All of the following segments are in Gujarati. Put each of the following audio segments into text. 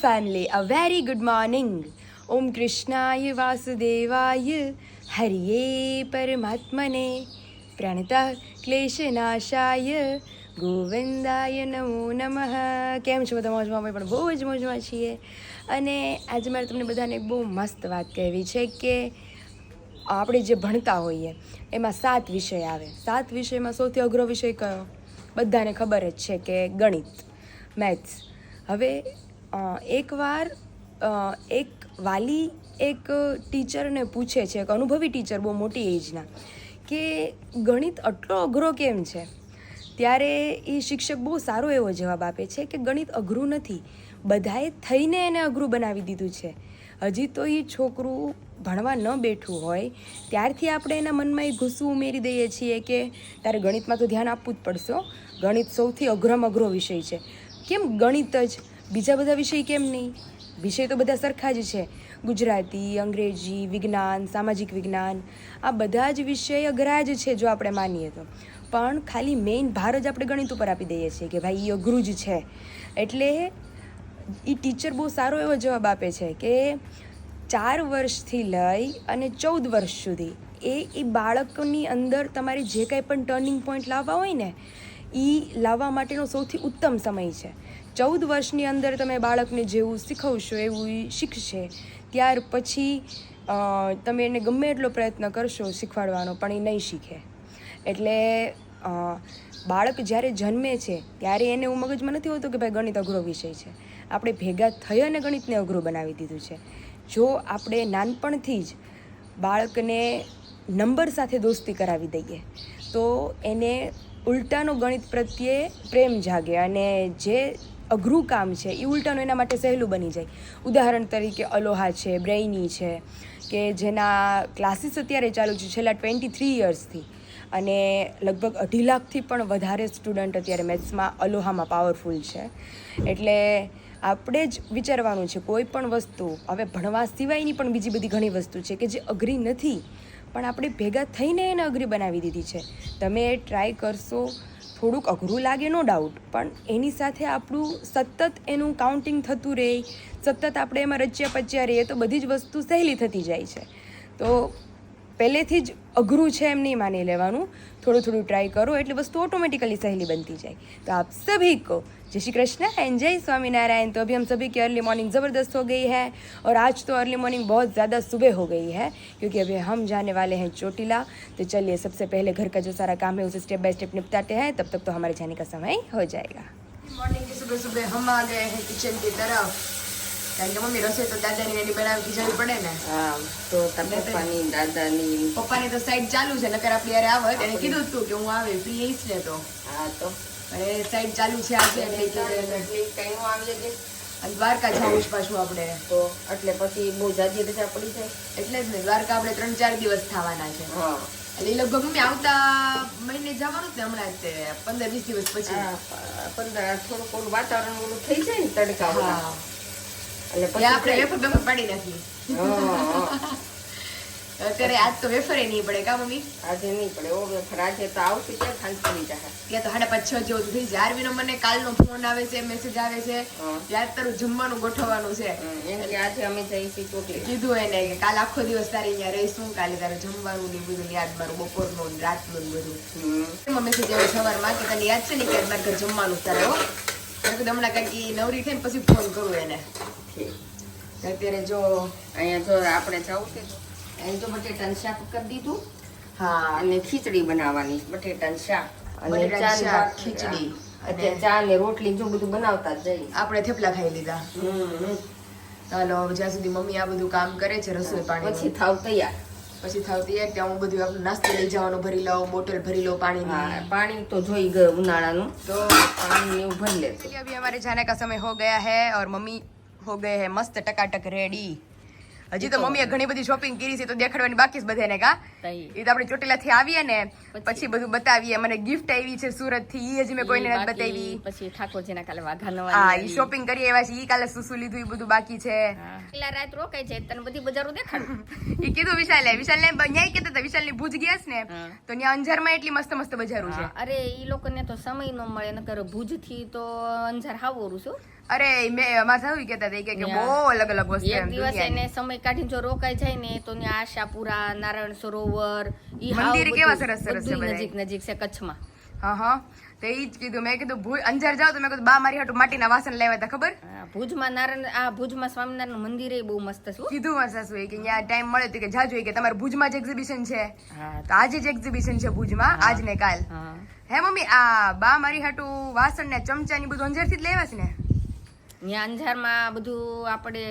family, a very good morning. Om Krishnaya Vasudevaya Hariye Paramatmane Pranatah Kleshanashaya Govindaya Namo Namah. કેમ છો બધા? મોજમાં? અમે પણ બહુ જ મોજમાં છીએ. અને આજે મારે તમને બધાને એક બહુ મસ્ત વાત કહેવી છે કે આપણે જે ભણતા હોઈએ એમાં 7 વિષય આવે. 7 વિષયમાં સૌથી અઘરો વિષય કયો? બધાને ખબર જ છે કે ગણિત, મેથ્સ. હવે એકવાર એક વાલી એક ટીચરને પૂછે છે, એક અનુભવી ટીચર, બહુ મોટી એજના, કે ગણિત આટલો અઘરો કેમ છે? ત્યારે એ શિક્ષક બહુ સારો એવો જવાબ આપે છે કે ગણિત અઘરું નથી, બધાએ થઈને એને અઘરું બનાવી દીધું છે. હજી તો એ છોકરું ભણવા ન બેઠું હોય ત્યારથી આપણે એના મનમાં એ ગુસ્સો ઉમેરી દઈએ છીએ કે તારે ગણિતમાં તો ધ્યાન આપવું જ પડશે, ગણિત સૌથી અઘરામાં અઘરો વિષય છે. કેમ ગણિત જ? બીજા બધા વિષય કેમ નહીં? વિષય તો બધા સરખા જ છે. ગુજરાતી, અંગ્રેજી, વિજ્ઞાન, સામાજિક વિજ્ઞાન, આ બધા જ વિષય અઘરા જ છે જો આપણે માનીએ તો. પણ ખાલી મેઇન ભાર જ આપણે ગણિત ઉપર આપી દઈએ છીએ કે ભાઈ એ અઘરું જ છે. એટલે એ ટીચર બહુ સારો એવો જવાબ આપે છે કે 4 વર્ષથી લઈ અને 14 વર્ષ સુધી એ બાળકની અંદર તમારે જે કાંઈ પણ ટર્નિંગ પોઈન્ટ લાવવા હોય ને એ લાવવા માટેનો સૌથી ઉત્તમ સમય છે. 14 વર્ષની અંદર તમે બાળકને જેવું શીખવશો એવું એ શીખશે. ત્યાર પછી તમે એને ગમે એટલો પ્રયત્ન કરશો શીખવાડવાનો પણ એ નહીં શીખે. એટલે બાળક જ્યારે જન્મે છે ત્યારે એને એવું મગજમાં નથી હોતું કે ભાઈ ગણિત અઘરો વિષય છે. આપણે ભેગા થઈ અને ગણિતને અઘરું બનાવી દીધું છે. જો આપણે નાનપણથી જ બાળકને નંબર સાથે દોસ્તી કરાવી દઈએ તો એને ઉલટાનો ગણિત પ્રત્યે પ્રેમ જાગે અને જે અઘરું કામ છે એ ઉલટાનું એના માટે સહેલું બની જાય. ઉદાહરણ તરીકે અલોહા છે, બ્રેઇની છે, કે જેના ક્લાસીસ અત્યારે ચાલુ છે છેલ્લા 23 યર્સથી, અને લગભગ 2.5 લાખથી પણ વધારે સ્ટુડન્ટ અત્યારે મેથ્સમાં અલોહામાં પાવરફુલ છે. એટલે આપણે જ વિચારવાનું છે કોઈ પણ વસ્તુ. હવે ભણવા સિવાયની પણ બીજી બધી ઘણી વસ્તુ છે કે જે અઘરી નથી પણ આપણે ભેગા થઈને એને અઘરી બનાવી દીધી છે. તમે ટ્રાય કરશો, થોડુંક અઘરું લાગે નો ડાઉટ, પણ એની સાથે આપણું સતત એનું કાઉન્ટિંગ થતું રહે, સતત આપણે એમાં રચ્યા પચ્યા રહીએ તો બધી જ વસ્તુ સહેલી થતી જાય છે. તો પહેલેથી જ અઘરું છે એમ નહીં માની લેવાનું, થોડું થોડું ટ્રાય કરો એટલે વસ્તુ ऑटोमेटिकली सहेली बनती जाए. तो आप सभी को जय श्री कृष्ण एंड जय स्वामीनारायण. तो अभी हम सभी की अर्ली मॉर्निंग ज़बरदस्त हो गई है और आज तो अर्ली मॉर्निंग बहुत ज़्यादा सुबह हो गई है क्योंकि अभी हम जाने वाले हैं चोटीला. तो चलिए सबसे पहले घर का जो सारा काम है उसे स्टेप बाय स्टेप निपटाते हैं, तब तक तो हमारे जाने का समय हो जाएगा. मॉर्निंग की सुबह सुबह हम आ गए हैं किचन की तरफ, કારણ કે મમ્મી રસોઈ તો દાદાની એની બનાવતી જવી પડે ને. હા, તો પપ્પાની દાદાની પપ્પાની તો સાઈડ ચાલુ છે, નકર આપણી યારે આવત. એને કીધું તું કે હું આવે ફ્રી આવીશ ને તો. હા, તો એ સાઈડ ચાલુ છે આજે એટલે ટાઈમ આવી જશે અને દ્વારકા જવું છે પાછું આપણે. તો એટલે પછી બહુ જાજી રજા પડી જાય એટલે જ ને દ્વારકા આપણે 3-4 દિવસ થવાના છે. હા, એટલે લગભગ મમ્મી આવતા મહિને જવાનું જ ને હમણાં જ 15-20 દિવસ પછી. 15 થોડુંક ઓલું વાતાવરણ ઓલું થઈ જાય ને તડકા. હા, એટલે પછી આપણે વેફર બેફર પાડી નાખી. અત્યારે આજ તો વેફર નહીં પડે કા મમ્મી? આજે નહીં પડે ઓ વેફર. આજે તો આવશે ક્યાં ખાંડ પડી જાય. ત્યાં તો 5:30 જેવું થઈ જાય. આરવીનો મને કાલનો ફોન આવે છે, મેસેજ આવે છે, યાદ તારું જમવાનું ગોઠવવાનું છે. એમ કે આજે અમે જઈશું ચોટીલા. કીધું એને કે કાલ આખો દિવસ તારે અહીંયા રહીશું, કાલે તારે જમવાનું ને બધું યાદ, મારું બપોરનું રાતનું બધું. મેસેજ આવ્યો સવારમાં કે તને યાદ છે ને કે મારે ઘર જમવાનું તારે હો. હમણાં કાંઈક નવરી થઈને પછી ફોન કરું એને. અત્યારે જો અહીંયા જો આપણે જવું છે અહીં તો બટેટાનું શાક કરી દીધું. હા, અને ખીચડી બનાવવાની, બટેટાનું શાક અને ખીચડી અને ચા ને રોટલી જો બધું બનાવતા જ જઈએ. આપણે થેપલા ખાઈ લીધા. ચાલો જ્યાં સુધી મમ્મી આ બધું કામ કરે છે રસોઈ પાણી પછી થાવ તૈયાર. ત્યાં હું બધું આપણું નાસ્તો લઈ જવાનું ભરી લઉં, બોટલ ભરી લઉં પાણી. પાણી તો જોઈ ગયું ઉનાળાનું, તો પાણી એવું ભરી લેતું. अभी हमारे जाने का समय हो गया है और मम्मी हो गए हैं मस्त टकाटक रेडी. હજી તો મમ્મીએ ઘણી બધી શોપિંગ કરી છે તો દેખાડવાની બાકી છે બધાને કા. એ તો આપણે ચોટીલાથી આવીએ ને પછી બધું બતાવીએ. મને ગિફ્ટ આવી છે સુરત થી, એ હજી મેં કોઈને નથી બતાવી. પછી ઠાકોરજીના કાલે વાઘાનો હા, ઈ શોપિંગ કરી આવ્યા છે. ઈ કાલે શું લીધું એ બધું બાકી છે. પેલા રાત રોકાઈ જાય તને બધી બજારો દેખાડું. ઈ કીધું વિશાલે ન્યાય કહેતા હતા વિશાલ ની ભુજ ગયા છે ને તો ત્યાં અંજારમાં એટલી મસ્ત મસ્ત બજારો છે. અરે ઈ લોકોને તો સમય ન મળે, નકર ભુજ થી તો અંજાર હાવોરું છું. અરે મેં અમારે થયું કહેતા હતા કે બહુ અલગ અલગ વસ્તુ એક એમ દિવસ દુનિયાની. એને સમય કાઢીને જો રોકાઈ જાય ને તો ત્યાં આશાપુરા, નારાયણ સરોવર, ઈ હાવ મંદિર બધું- કેવા સરસ સરસ છે બધુંય બધાય. નજીક નજીક છે કચ્છમાં. હા તો ઈ જ કીધું મેં કીધું અંજાર જાવ તો મેં કીધું બા મારી હાટુ માટીના વાસણ લેવા હતા ખબર હા, ભુજમાં સ્વામિનારાયણ મંદિર બહુ મસ્ત છે હો. કીધું મારા સાસુએ કે અહીંયા ટાઈમ મળે તો કે જાજો કે તમારે ભુજમાં જ એક્ઝિબિશન છે હા તો આજે જ એક્ઝિબિશન છે ભુજમાં આજ ને કાલ હા હે મમ્મી આ બા મારી હાટુ વાસણ ને ચમચા ની બધું અંજારથી જ લેવા છે ને ત્યાં અંજારમાં બધું આપણે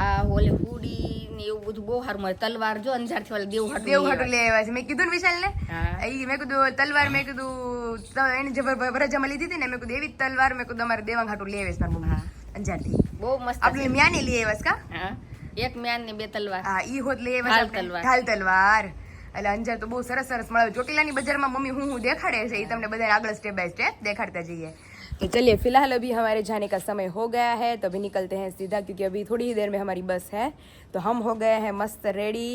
આ ઓલે હુડી ને એવું બધું બહુ સારું મળે. તલવાર જો અંજારથી ઓલે દેવ દેવ હાટુ લઈ આવ્યા છે મેં કીધું ને વિશાલ ને હા. ઈ મેં કીધું તલવાર મેં કીધું એને જે વરજામાં લીધી હતી ને મેં કીધું એવી જ તલવાર મેં કીધું અમારે દેવાંગ હાટુ લઈ આવીશ મારી મમ્મી અંજારથી બહુ મસ્ત આપણે મ્યાની લઈ આવ્યા છે કા હા એક મ્યાન ને બે તલવાર. હા ઈ હોત લઈ આવ્યા છે ઢાલ આપણે. તલવાર. ઢાલ તલવાર એટલે અંજાર તો બહુ સરસ સરસ મળે ચોટીલાની બજારમાં મમ્મી હું દેખાડે છે એ તમને બધા આગળ स्टेप बाय स्टेप देखाड़ता जाइए तो चलिए फिलहाल अभी हमारे जाने का समय हो गया है तो अभी निकलते हैं सीधा क्योंकि अभी थोड़ी ही देर में हमारी बस है तो हम हो गए हैं मस्त रेडी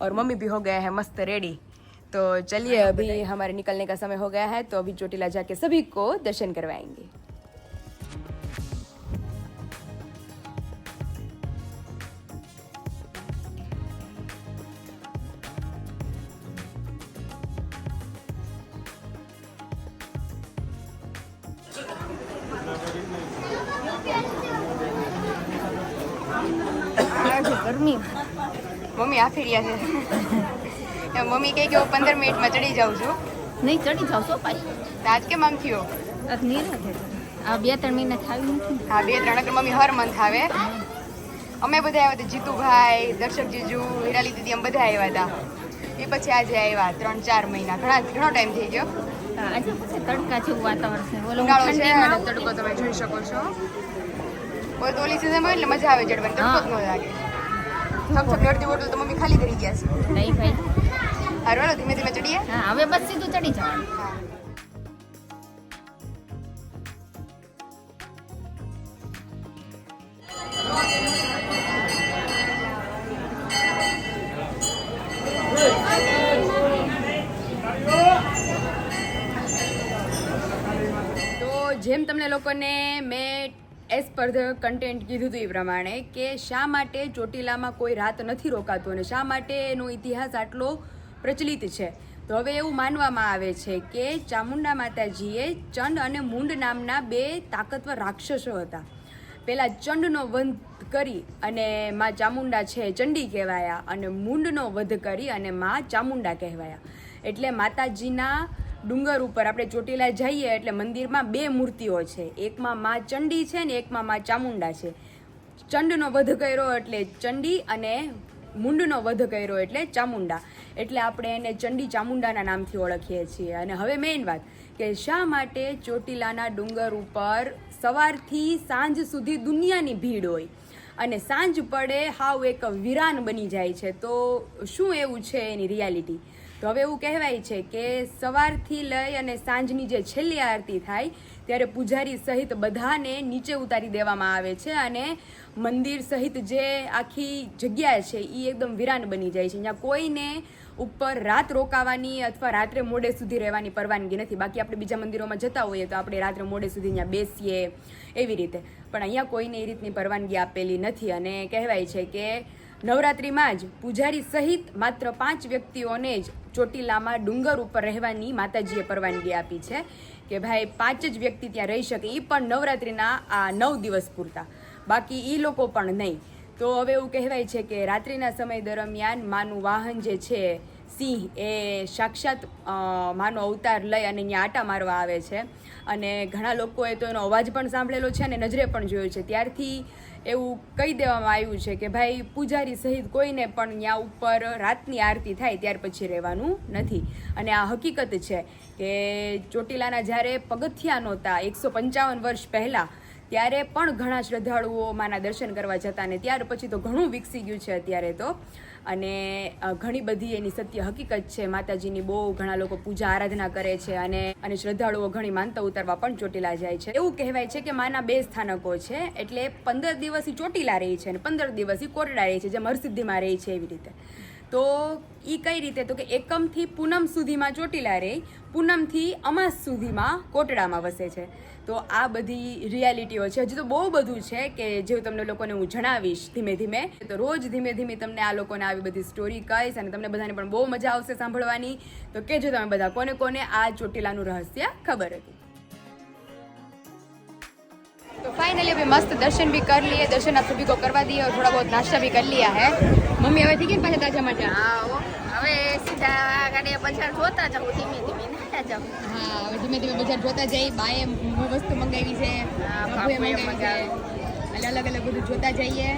और मम्मी भी हो गए हैं मस्त रेडी तो चलिए अभी हमारे निकलने का समय हो गया है तो अभी चोटीला जाके सभी को दर्शन करवाएंगे ગરમી મમ્મી આ ફેરિયા છે મમ્મી કહે કે હું 15 મિનિટમાં ચડી જાઉં છું નહીં ચડી જાવ છો પાઈ તો આજ કેમ આમ થયો આ નિરાંતે આ 2-3 મહિના થાવી નથી. હા 2-3 અગર મમ્મી હર મંથ આવે અમે બધા આવ્યા હતા જીતુભાઈ દર્શક જીજુ હિરાલી દીદી અમે બધા આવ્યા હતા એ પછી આજે આવ્યા 3-4 મહિના ઘણો ટાઈમ થઈ ગયો આજે પછી તડકા જેવું વાતાવરણ છે. ઓલો ઉનાળો છે ઠંડીમાં અને તડકો તમે જોઈ શકો છો કોઈ તો ઓલી સિઝનમાં એટલે મજા આવે ચડવાની તડકો જ ન લાગે થપ અડધી બોટલ તો મમ્મી ખાલી કરી ગયા છે નહીં ભાઈ. હારું હાલો ધીમે ધીમે ચડીએ હા હવે બસ સીધું ચડી જવાનું. હા તો જેમ તમને લોકોને મેં એઝ પર ધ કન્ટેન્ટ કીધું હતું એ પ્રમાણે કે શા માટે ચોટીલામાં કોઈ રાત નથી રોકાતું અને શા માટે એનો ઇતિહાસ આટલો પ્રચલિત છે તો હવે એવું માનવામાં આવે છે કે ચામુંડા માતાજીએ ચંડ અને મુંડ નામના બે તાકતવર રાક્ષસો હતા પહેલાં ચંડનો વધ કરી અને માં ચામુંડા છે ચંડી કહેવાયા અને મુંડનો વધ કરી અને માં ચામુંડા કહેવાયા એટલે માતાજીના ડુંગર ઉપર આપણે ચોટીલા જઈએ એટલે મંદિરમાં બે મૂર્તિઓ છે એકમાં માં ચંડી છે ને એકમાં માં ચામુંડા છે ચંડનો વધ કર્યો એટલે ચંડી અને મુંડનો વધ કર્યો એટલે ચામુંડા એટલે આપણે એને ચંડી ચામુંડાના નામથી ઓળખીએ છીએ અને હવે મેઇન વાત કે શા માટે ચોટીલાના ડુંગર ઉપર સવારથી સાંજ સુધી દુનિયાની ભીડ હોય અને સાંજ પડે હાવ એક વિરાન બની જાય છે તો શું એવું છે એની રિયાલિટી તો હવે એવું કહેવાય છે કે સવારથી લઈ અને સાંજની જે છેલ્લી આરતી થાય ત્યારે પૂજારી સહિત બધાને નીચે ઉતારી દેવામાં આવે છે અને મંદિર સહિત જે આખી જગ્યા છે એ એકદમ વિરાન બની જાય છે જ્યાં કોઈને ઉપર રાત રોકાવાની અથવા રાત્રે મોડે સુધી રહેવાની પરવાનગી નથી બાકી આપણે બીજા મંદિરોમાં જતા હોઈએ તો આપણે રાત્રે મોડે સુધી ત્યાં બેસીએ એવી રીતે પણ અહીંયા કોઈને એ રીતની પરવાનગી આપેલી નથી અને કહેવાય છે કે નવરાત્રિમાં જ પૂજારી સહિત માત્ર 5 વ્યક્તિઓને જ ચોટીલામાં ડુંગર ઉપર રહેવાની માતાજીએ પરવાનગી આપી છે કે ભાઈ 5 જ વ્યક્તિ ત્યાં રહી શકે એ પણ નવરાત્રિના આ 9 દિવસ પૂરતા બાકી એ લોકો પણ નહીં તો હવે એવું કહેવાય છે કે રાત્રિના સમય દરમિયાન માનું વાહન જે છે સિંહ એ સાક્ષાત માનો અવતાર લઈ અને અહીંયા આટા મારવા આવે છે અને ઘણા લોકોએ તો એનો અવાજ પણ સાંભળેલો છે અને નજરે પણ જોયો છે ત્યારથી એવું કહી દેવામાં આવ્યું છે કે ભાઈ પૂજારી સહિત કોઈને પણ ત્યાં ઉપર રાતની આરતી થાય ત્યાર પછી રહેવાનું નથી અને આ હકીકત છે કે ચોટીલાના જ્યારે પગથિયા નહોતા 155 વર્ષ પહેલાં ત્યારે પણ ઘણા શ્રદ્ધાળુઓ માના દર્શન કરવા જતા ને ત્યાર પછી તો ઘણું વિકસી ગયું છે અત્યારે તો અને ઘણી બધી એની સત્ય હકીકત છે માતાજીની બહુ ઘણા લોકો પૂજા આરાધના કરે છે અને શ્રદ્ધાળુઓ ઘણી માનતા ઉતારવા પણ ચોટીલા જાય છે એવું કહેવાય છે કે માના 2 સ્થાનકો છે એટલે 15 દિવસ ચોટીલા રહી છે અને 15 દિવસ કોટડા રહી છે જેમ હરસિદ્ધિમાં રહી છે એવી રીતે તો એ કઈ રીતે તો કે એકમથી પૂનમ સુધીમાં ચોટીલા રહી પૂનમથી અમાસ સુધીમાં કોટડામાં વસે છે તો આ બધી રિયાલિટીઓ છે. હજી તો બહુ બધું છે કે જે તમને લોકોને હું જણાવીશ ધીમે ધીમે. તો રોજ ધીમે ધીમે તમને આ લોકોને આવી બધી સ્ટોરી કહીશ અને તમને બધાને પણ બહુ મજા આવશે સાંભળવાની. તો કહેજો તમે બધા કોને કોને આ ચોટીલાનું રહસ્ય ખબર હતું. तो फाइनली अभी मस्त दर्शन भी कर लिए, दर्शन आप सभी को करवा दिए और थोड़ा बहुत नाश्ता भी कर लिया है. मम्मी હવે થઈ ગયા પાછા તાજા માજા. હા હવે સીધા ગાડી બજાર જોતા જાવ, ધીમે ધીમે નાતા જાવ. હા હવે ધીમે ધીમે બજાર જોતા જઈ. બાએ વસ્તુ મંગાવી છે, બાપુએ મંગાવી છે, અલગ અલગ બધું જોતા જઈએ,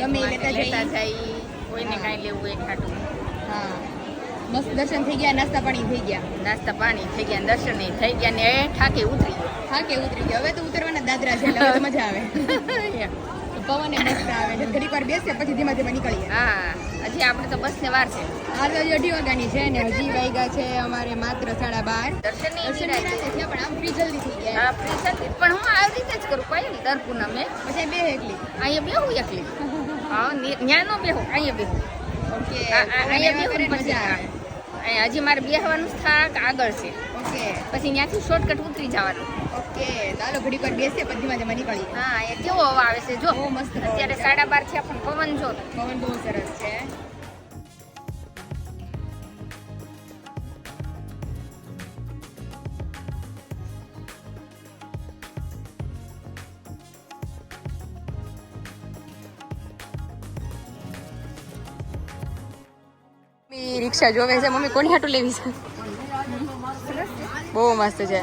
ગમે લેતા જઈએ, કોઈને કાંઈ લેવું એ ખાટું. હા મસ્ત દર્શન થઈ ગયા, નાસ્તા પાણી થઈ ગયા. નાસ્તા પાણી થઈ ગયા, દર્શન થઈ ગયા ને ઠાકે ઉતરી ગયો. થાકે ઉતરી ગયા. હવે તો ઉતરવાના દાદરા છે એટલે હવે તો મજા આવે. પવન મસ્ત આવે છે. ઘડીક વાર બેસીએ પછી ધીમા ધીમા નીકળીએ. હા હજી આપણે તો બસ ને વાર છે. આ તો હજી 2:30 વાગ્યાની છે ને હજી વાગ્યા છે અમારે માત્ર 12:30. દર્શન દર્શન નિરાંતે થયા પણ આમ ફ્રી જલ્દી થઈ ગયા. હા ફ્રી છે પણ હું આવી રીતે જ કરું કોઈ દર પૂનમે. પછી બે એકલી અહીંયા બેહું એકલી. હા ન્યા નો બેહું, અહીંયા બેહું. ઓકે અહીંયા બેહું મજા આવે. અહીંયા હજી મારે બેહવાનું સ્થાક આગળ છે. ઓકે પછી ત્યાંથી શોર્ટકટ ઉતરી જવાનું. ઓકે ચાલો ઘડીક વાર બેસીએ પછી ધીમા ધીમા નીકળીએ. હા એ કેવો હવા આવે છે જો. બહુ મસ્ત પવન અત્યારે છે. 12:30 થયા પણ પવન જો. પવન બહુ સરસ છે. રિક્ષા જોવે છે. મમ્મી કોની હાટું લેવી છે? બહુ મસ્ત છે.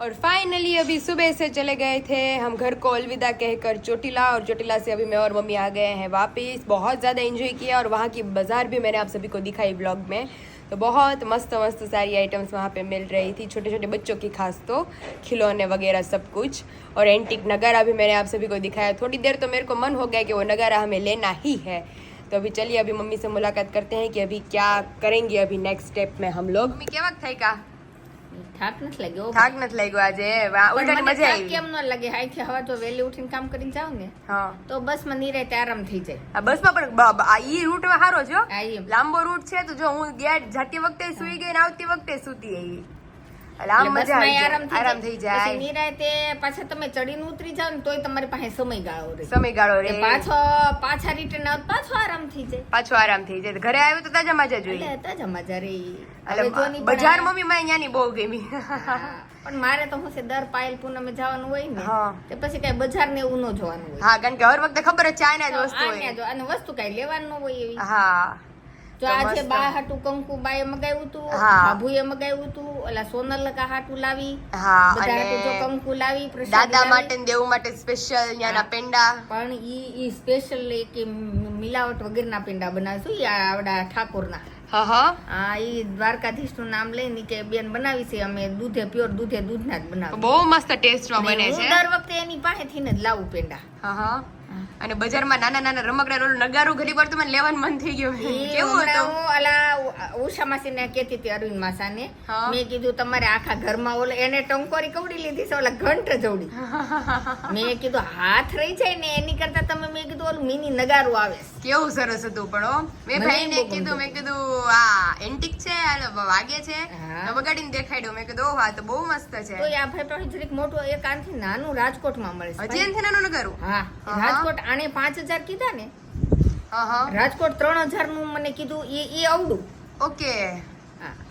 और फाइनली अभी सुबह से चले गए थे हम घर को अलविदा कहकर चोटिला, और चोटिला से अभी मैं और मम्मी आ गए हैं वापस. बहुत ज़्यादा एंजॉय किया और वहाँ की बाज़ार भी मैंने आप सभी को दिखाई ब्लॉग में. तो बहुत मस्त मस्त सारी आइटम्स वहाँ पे मिल रही थी, छोटे छोटे बच्चों की खास तो खिलौने वगैरह सब कुछ. और एंटिक नगारा भी मैंने आप सभी को दिखाया. थोड़ी देर तो मेरे को मन हो गया कि वो नगारा हमें लेना ही है. तो अभी चलिए अभी मम्मी से मुलाकात करते हैं कि अभी क्या करेंगे अभी नेक्स्ट स्टेप में हम लोग. मम्मी क्या वक्त થાય કા? થાક નથી લાગ્યો. થાક નથી લાગ્યો આજે. ઉલટાની મજા આવી. કેમ ન લાગે? હાઈથી હવે તો વહેલી ઉઠીને કામ કરીને જાવ ને હા તો બસમાં નિરાંતે આરામ થઈ જાય. આ બસમાં પણ ઈ રૂટ સારો છે હો. આ એમ. લાંબો રૂટ છે તો જો હું ગયા જાતી વખતે સુઈ ગઈ ને આવતી વખતે સૂતી આવી. એટલે આમ મજા આવી જાય. આરામ થઈ જાય. પછી નિરાંતે પાછા તમે ચડીને ઉતરી જાવ ને તોય તમારી પાસે સમયગાળો રહે. સમયગાળો રે. પાછા રિટર્ન આવ પાછો આરામ થઈ જાય. પાછો આરામ થઈ જાય. ઘરે આવ્યો તો તાજા મજા જોઈએ. એટલે તાજા મજા રહી. એટલે બજાર મમ્મી માં ત્યાંની બહુ ગમી. પણ મારે તો હું છે દર પાયલ પૂનમે જવાનું હોય ને તો પછી કઈ બજાર ને એવું ન જોવાનું હોય. હા કારણ કે હર વખતે ખબર જ ચાઇના જ વસ્તુ હોય અને વસ્તુ કઈ લેવાનું ન હોય એવી. હા તો આજે બા હાટુ કંકુ બાએ મગાવ્યું હતું, ભાભુએ મગાવ્યું હતું, ઓલા સોનલ કા હાટુ લાવી. હા બધા હાટુ જો કંકુ લાવી, દાદા માટે ને દેવું માટે સ્પેશિયલ ત્યાંના પેંડા. પણ ઈ સ્પેશિયલ કે મિલાવટ વગરના પેંડા બનાવશું ઈ આવડા ઠાકોરના. હા હા હા ઈ દ્વારકાધીશ નું નામ લઈને કે બેન બનાવી છે અમે દૂધે પ્યોર દૂધના જ બનાવી. બહુ મસ્ત ટેસ્ટમાં બને છે. દર વખતે એની પાસેથી જ લાવું પેંડા. હા હા અને બજારમાં નાના નાના રમકડા રોલ નગારું ઘડી વાર તો મને લેવાનું મન થઈ ગયું. કેવું હતું? હું અલા ઉષા માસીને કહેતી હતી અરવિંદ માસાને, મેં કીધું તમારે આખા ઘરમાં ઓલે એને ટંકોરી કવડી લીધી છે ઓલા ઘંટ જવડી. મેં કીધું હાથ રહી જાય ને એની કરતા તમે મેં કીધું ઓલું મિની નગારું આવે. કેવું સરસ હતું પણ મેં ભાઈને કીધું મેં કીધું આ એન્ટિક છે વાગે છે વગાડીને દેખાડ્યું. મેં કીધું હા તો બહુ મસ્ત છે. તો આ ભાઈ પાસે જરીક મોટું એક આનથી નાનું રાજકોટમાં મળે છે. હજી એનથી નાનું નગારું? હા રાજકોટ આને 5000 કીધા ને. હા હા રાજકોટ 3000 નું મને કીધું એ આવડું. ઓકે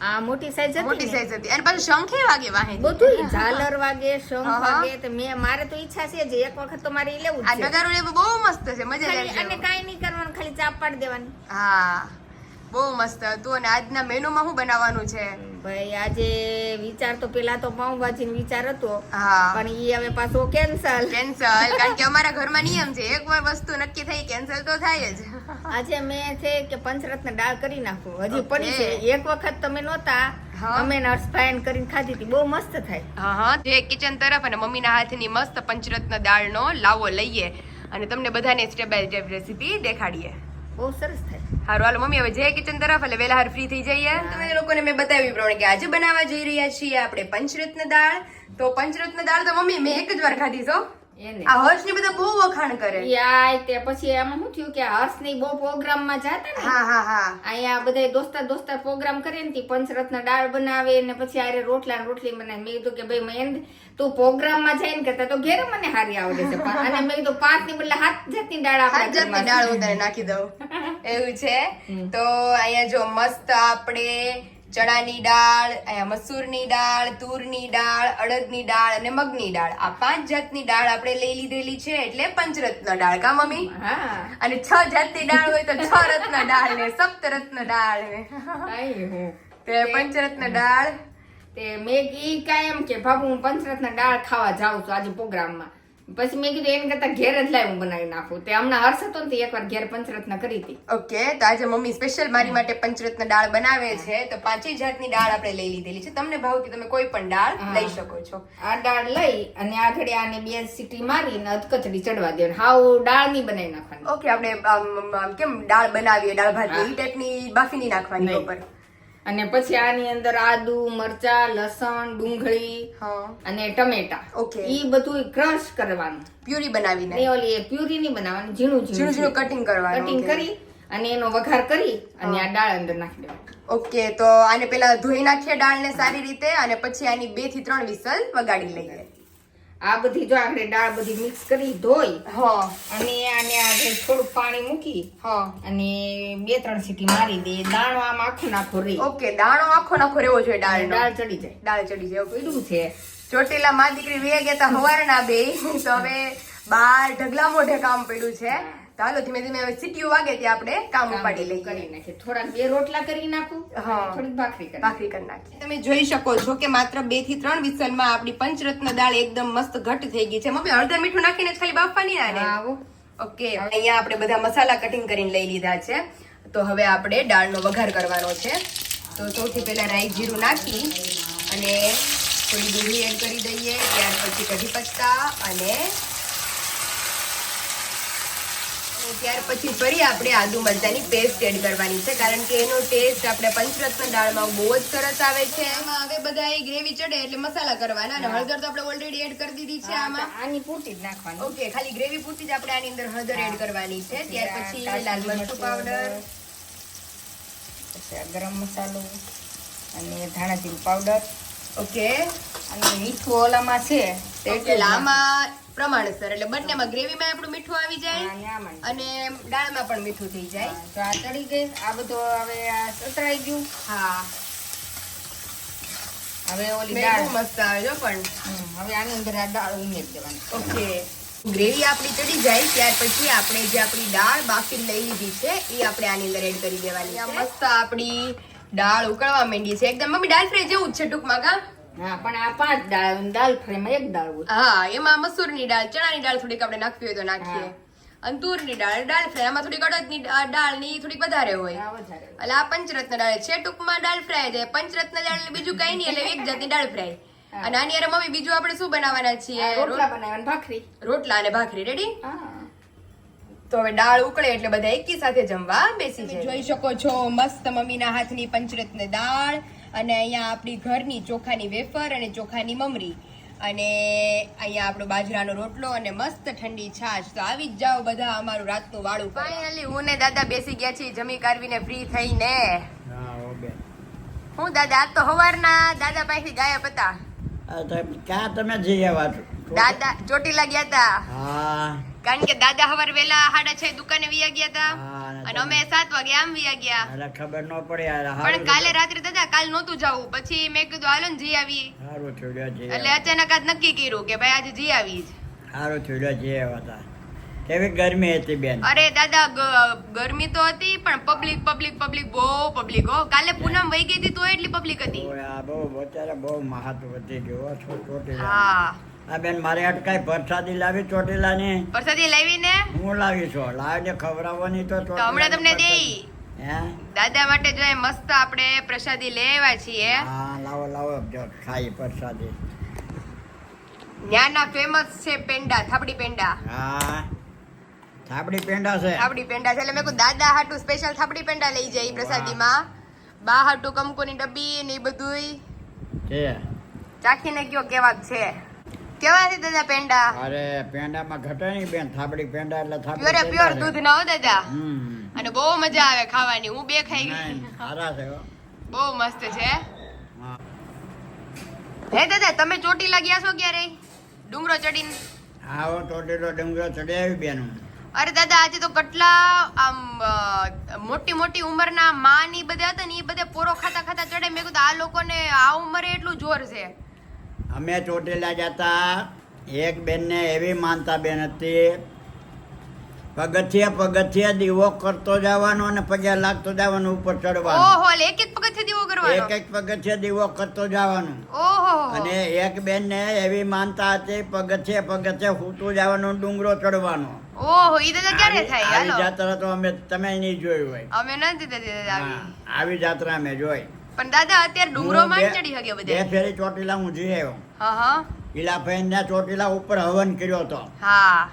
આ મોટી સાઈઝ હતી. મોટી સાઈઝ હતી અને પાછું શંખે વાગે વાહે બધું ઝાલર વાગે શંખ વાગે. તો મેં મારે તો ઈચ્છા છે જ એક વખત તો મારે ઈ લેવું છે. આ નગારું લેવું બહુ મસ્ત છે. મજા આવે અને કાઈ નહીં કરવાનું ખાલી ચાપ પાડી દેવાની. હા બહુ મસ્ત હતું. અને આજના મેનુમાં શું બનાવવાનું છે? ભાઈ આજે વિચાર તો પેલા તો પાઉંભાજી નો વિચાર હતો, હા પણ ઈ હવે પાછો કેન્સલ. કારણ કે અમારા ઘરમાં નિયમ છે, એકવાર વસ્તુ નક્કી થઈ કેન્સલ તો થાય જ. આજે મેં છે કે પંચરત્ન દાળ કરી નાખું, હજી પડી છે. એક વખત તમે નહોતા, અમે નર્સફાઈન કરીને ખાધી હતી, બહુ મસ્ત થાય. હા જે કિચન તરફ અને મમ્મીના હાથની મસ્ત પંચરત્ન દાળનો લાવો લઈએ અને તમને બધાને સ્ટેપ બાય સ્ટેપ રેસીપી દેખાડીએ. બહુ સરસ થાય. હારું હાલો મમ્મી, હવે જે કિચન તરફ એટલે વેલા હાર ફ્રી થઈ જઈએ. તમે લોકોને મેં બતાવ્યું પ્રમાણે કે આજે બનાવવા જઈ રહ્યા છીએ આપણે પંચરત્ન દાળ. તો પંચરત્ન દાળ તો મમ્મી મેં એક જ વાર ખાધી છો. આ હર્ષ ને બધા બહુ વખાણ કરે. યાય તે પછી આમાં શું થયું કે હર્ષ ની બહુ પ્રોગ્રામ માં જાતા ને. હા અહીંયા બધા દોસ્તાર પ્રોગ્રામ કરે ને પંચરત્ન દાળ બનાવે ને પછી આરે રોટલા ને રોટલી બનાવે. મેં કીધું કે ભાઈ મેં તું પ્રોગ્રામ માં જઈને કરતા તો ઘેર મને હારી આવડે છે. અને મેં કીધું 5 ની બદલે 7 જાતની દાળ આપણે દાળ વધારે નાખી દઉં એવું છે. તો અહીંયા જો મસ્ત આપણે ચણાની દાળ, અહીંયા મસૂરની દાળ, તુરની દાળ, અડદની દાળ અને મગની દાળ, આ 5 જાતની દાળ આપણે લઈ લીધેલી છે. એટલે પંચરત્ન દાળ કા મમ્મી? અને 6 જાતની દાળ હોય તો 6 રત્ન દાળ ને સપ્તરત્ન દાળ ને તે પંચરત્ન દાળ. તે મેં ઈ કાયમ કે બાબુ હું પંચરત્ન દાળ ખાવા જાઉં છું આજે પ્રોગ્રામમાં. પછી મેં કીધું એને કરતા ઘેર જ લાવી હું બનાવી નાખું. તે હમણાં હર્ષ હતો ને એકવાર ઘેર પંચરત્ન કરી હતી. ઓકે, તો આજે મમ્મી સ્પેશિયલ મારી માટે પંચરત્ન દાળ બનાવે છે. તો 5 જાતની દાળ આપણે લઈ લીધેલી છે. તમને ભાવતી તમે કોઈ પણ દાળ લઈ શકો છો. આ દાળ લઈ અને આગળ આને 2 સીટી મારીને અધકચડી ચડવા દેવાની. હાવ દાળ ની બનાવી નાખવાની. ઓકે, આપણે કેમ દાળ બનાવીએ દાળ ભાત એ ટાઈપની બાફી નહીં નાખવાની ઉપર. અને પછી આની અંદર આદુ, મરચા, લસણ, ડુંગળી અને ટમેટા, ઓકે, ઈ બધું ક્રશ કરવાનું, પ્યુરી બનાવીને. ને ઓલી પ્યુરી નહીં બનાવવાની, ઝીણું ઝીણું કટિંગ કરવાનું. કટિંગ કરી અને એનો વઘાર કરી અને આ દાળ અંદર નાખી દેવાની. ઓકે, તો આને પેલા ધોઈ નાખીએ દાળને સારી રીતે અને પછી આની 2 થી 3 વિસલ વગાડી લઈએ. આ બધી જો આપણે દાળ બધી મિક્સ કરી ધોઈ અને આને આગળ થોડું પાણી મૂકી અને 2-3 સીટી મારી દે. દાણો આમ આખો નાખો રહી. ઓકે, દાણો આખો નાખો રહેવો જોઈએ. દાળ ચડી જાય. દાળ ચડી જાય. પીડું છે ચોટીલા માં દીકરી વે ગયા તા હવારના 2 તો હવે બાર ઢગલા મોઢે કામ પડ્યું છે. તો હાલો ધીમે ધીમે હવે સીટીઓ વાગે ત્યાં આપણે કામ ઉપાડી લઈ કરી નાખીએ. થોડાક 2 રોટલા કરી નાખું, થોડીક ભાખરી કરી નાખીએ. તમે જોઈ શકો છો કે માત્ર 2 થી 3 વિસલમાં આપણી પંચરત્ન દાળ એકદમ મસ્ત ઘટ થઈ ગઈ છે. મમ્મી હળદર મીઠું નાખીને ખાલી બાફવાની આને. ઓકે, અહીંયા આપણે બધા મસાલા કટિંગ કરીને લઈ લીધા છે. તો હવે આપણે દાળનો વઘાર કરવાનો છે. તો સૌથી પહેલા રાઈ જીરું નાખી અને થોડી ડુંગળી એડ કરી દઈએ. ત્યાર પછી કઢી પત્તા અને ત્યાર પછી ફરી આપણે આદુ મરચાની પેસ્ટ એડ કરવાની છે, કારણ કે એનો ટેસ્ટ આપણે પંચરત્ન દાળમાં બહુ જ સરસ આવે છે. એમાં હવે બધા ગ્રેવી ચડે એટલે મસાલા કરવાના. અને હળદર તો આપણે ઓલરેડી એડ કરી દીધી છે આમાં. આની પૂરતી જ નાખવાની. ઓકે, ખાલી ગ્રેવી પૂરતી જ આપણે આની અંદર હળદર એડ કરવાની છે. ત્યાર પછી લાલ મરચું પાવડર, પછી ગરમ મસાલો અને ધાણા જીરું પાવડર. ઓકે, અને મીઠું ઓલામાં છે એટલે આમાં પ્રમાણસર, એટલે બંનેમાં ગ્રેવીમાં આપણું મીઠું આવી જાય અને દાળમાં પણ મીઠું થઈ જાય. તો આ ચડી ગઈ. આ બધું હવે સતરાઈ ગયું. હવે ઓલી દાળ મસ્ત આવે છે પણ હવે આની અંદર આ દાળ ઉમેરી દેવાની. ઓકે, ગ્રેવી આપણી ચડી જાય ત્યાર પછી આપણે જે આપણી દાળ બાફી લઈ લીધી છે એ આપણે આની અંદર એડ કરી દેવાની. મસ્ત આપણી દાળ ઉકળવા માંડી છે એકદમ. મમ્મી દાળ ફ્રાય જેવું જ છે ટૂંકમાં કા? હા, પણ આ 5 દાળ ફ્રાયમાં 1 દાળ હોય. હા, એમાં મસૂરની દાળ, ચણાની દાળ થોડીક આપણે નાખવી હોય તો નાખીએ, અને તુરની દાળ ફ્રાય, આમાં થોડીક અડદની દાળ ની થોડીક વધારે હોય. એટલે આ પંચરત્ન દાળ છે ટૂંકમાં. દાળ ફ્રાય છે પંચરત્ન દાળ, બીજું કઈ નહીં, એટલે 1 જાતની દાળ ફ્રાય. અને આની અરે મમ્મી બીજું આપણે શું બનાવવાના છીએ? રોટલા બનાવવાના, ભાખરી. રોટલા અને ભાખરી રેડી. તો હવે દાળ ઉકળે એટલે બધા એકી સાથે જમવા બેસી જાય. જોઈ શકો છો મસ્ત મમ્મીના હાથની પંચરત્ન દાળ અને અહીંયા આપણી ઘરની ચોખાની વેફર અને ચોખાની મમરી અને અહીંયા આપણો બાજરાનો રોટલો અને મસ્ત ઠંડી છાશ. તો આવી જ જાઓ બધા અમારું રાતનું વાળું. ફાઇનલી હું ને દાદા બેસી ગયા છીએ જમી કાઢવીને ફ્રી થઈને. હું દાદા આજ તો હવારના દાદા પાસેથી ગાયબ હતા. ક્યાં તમે જઈ આવ્યા છો? દાદા ચોટીલા ગયા હતા. કારણ કે દાદા હવાર વેલા 6:30 દુકાને વિયા ગયા હતા અને અમે 7 વાગે આમ વિયા ગયા. ખબર ન પડી પણ કાલે રાત્રે દાદા કાલ નહોતું જવું. પછી મેં કીધું હાલો ને જી આવી. એટલે અચાનક આજ નક્કી કર્યું કે ભાઈ આજે જી આવી જ. સારું થયું જઈ આવ્યા હતા. એવી ગરમી હતી બેન. અરે દાદા ગરમી તો હતી પણ પબ્લિક બહુ પબ્લિક હો. કાલે પૂનમ વહી ગઈ હતી તો એટલી પબ્લિક હતી. ઓય, આ બહુ અત્યારે બહુ મહત્વ વધી ગયું હો, ચોટીલા. હા આ બેન મારે અટકાઈ પ્રસાદી લાવી ચોટીલાની. પ્રસાદી લાવી ને હું લાવી છું, લાવીને ખવડાવવાની તો તો હમણાં તમને દેઈ. હે દાદા માટે જો એ મસ્ત આપણે પ્રસાદી લેવા છીએ. હા, લાવો લાવો જો ખાઈ પ્રસાદી. ત્યાંના ફેમસ છે પેંડા, થાબડી પેંડા. હા, થાબડી પેંડા છે. થાબડી પેંડા છે એટલે મેં કહું દાદા હાટુ સ્પેશિયલ થાબડી પેંડા લઈ જાય પ્રસાદીમાં. બા હાટુ કંકુની ડબ્બી ને એ બધુંય છે. ચાખીને કયો કેવા છે. કેવા છે દાદા પેંડા? અરે પેંડામાં ઘટે નહીં બેન, થાબડી પેંડા એટલે થાબડી પ્યોર પેંડા પ્યોર છે. દૂધ ના હો દાદા. હમ. અને બહુ મજા આવે ખાવાની. હું બે ખાઈ નહીં, ગઈ. સારા છે હો. બહુ મસ્ત છે. હા. હે દાદા તમે ચોટીલા ગયા છો ક્યારે? ડુંગરો ચડીને? હા હો, ચોટીલો ડુંગરો ચડી આવી બેન. અરે દાદા આજે તો કેટલા આમ મોટી મોટી ઉંમરના માં ની બધા હતા ને એ બધા પોરો ખાતા ખાતા ચડે. મેં કીધું આ લોકોને આ ઉંમરે એટલું જોર છે. અમે ચોટીલા જતા, એક બેનને એવી માનતા બેન હતી, પગથિયે દીવો કરતો જવાનો અને પગે લાગતો જવાનું ઉપર ચડવાનું. ઓહો એટલે એક એક પગથિયે દીવો કરવાનો. એક પગથિયે દીવો કરતો જવાનું. ઓહો અને એક બેન ને એવી માનતા હતી, પગથિયે સૂતું જવાનું, ડુંગરો ચડવાનો. ઓહો ઈ દાદા ક્યારે થાય? આવી હાલો જાત્રા તો તમે નહીં જોઈ હોય. અમે નથી દાદા હા, આવી. આવી જાત્રા અમે જોઈ. પણ દાદા અત્યારે ડુંગરો હું માં બે- ચડી શકે બે બધા. ફેરી ચોટીલા હું જઈ આવ્યો. હા હા ઈલાભાઈ ને ચોટીલા ઉપર હવન કર્યો હતો હા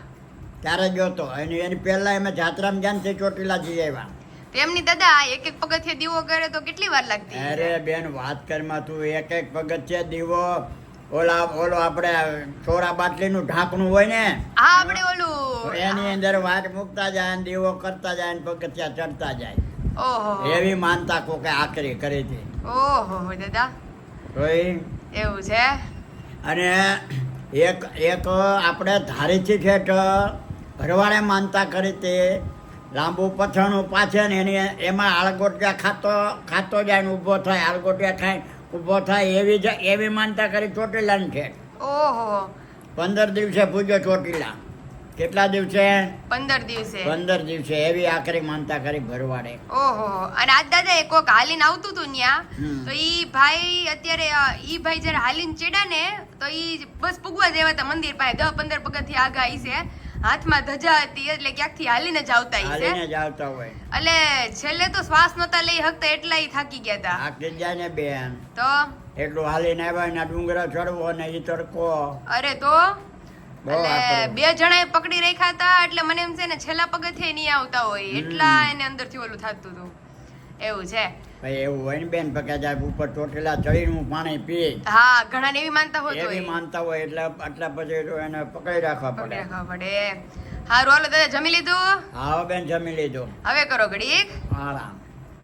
ત્યારે ગયો હતો. અને એની પહેલા અમે જાત્રામાં ગયા ને તે ચોટીલા જઈ આવ્યા. તેમની દાદા એક એક પગથિયે દીવો કરે તો કેટલી વાર લાગતી? અરે બેન વાત કરમાં તું, એક પગથિયે દીવો, ઓલો આપણે ચોરા બાટલીનું ઢાંકણું હોય ને, હા આપણે તો ઓલું એની અંદર વાત મૂકતા જાય ને દીવો કરતા જાય ને પગથિયા ચડતા જાય. ઓહો એવી માનતા કોકે આકરી કરી હતી. ઓહો દાદા તો એવું છે. અને એક આપણે ધારીથી ઠેઠ ભરવાડે માનતા કરી હતી, લાંબુ પથાણું પાછે ને એમાં આળગોટિયા ખાતો જાય ને ઊભો થાય, આળગોટિયા ખાય ઊભો થાય, એવી માનતા કરી ચોટીલાની ઠેઠ. ઓહો 15 દિવસે પૂજ્યો ચોટીલા. કેટલા દિવસે? 15 દિવસે. 15 દિવસે એવી આખરી માનતા કરી ભરવાડે. ઓહો અને આજ દાદા એક કોક હાલીને આવતું હતું ન્યા હમ. તો ઈ ભાઈ અત્યારે ઈ ભાઈ જયારે હાલીને ચડ્યા ને તો ઈ બસ પૂગવા જેવા હતા મંદિર પાસે 10-15 પગથિયા આગા ઈ છે. હાથમાં ધજા હતી એટલે ક્યાંકથી હાલીને જ આવતા ઈ છે. હાલીને જ આવતા હોય. એટલે છેલ્લે તો શ્વાસ નતા લઈ શકતા એટલા ઈ થાકી ગયા હતા. થાકી જાય ને બેન, તો એટલું હાલીને આવ્યા ને ડુંગરા ચડવો ને ઈ તડકો અરે તો બહુ એટલે આકરું. બે જણાએ પકડી રાખ્યા હતા એટલે મને એમ છે ને છેલ્લા પગથિયે નહીં આવતા હોય એટલા એને અંદરથી ઓલું થતું હતું. એવું છે. ભાઈ એવું હોય ને બેન, પકે જાય ઉપર ચોટીલા ચડીને હું પાણી પી, હા ઘણા ને એવી માનતા હોત એવી હોય. માનતા હોય એટલે આટલા પછી તો એને પકડી રાખવા પકડી પડે. રાખવા પડે. હારું હાલો દાદા જમી લીધું? હા બેન, જમી લીધું, હવે કરો ઘડીક આરામ.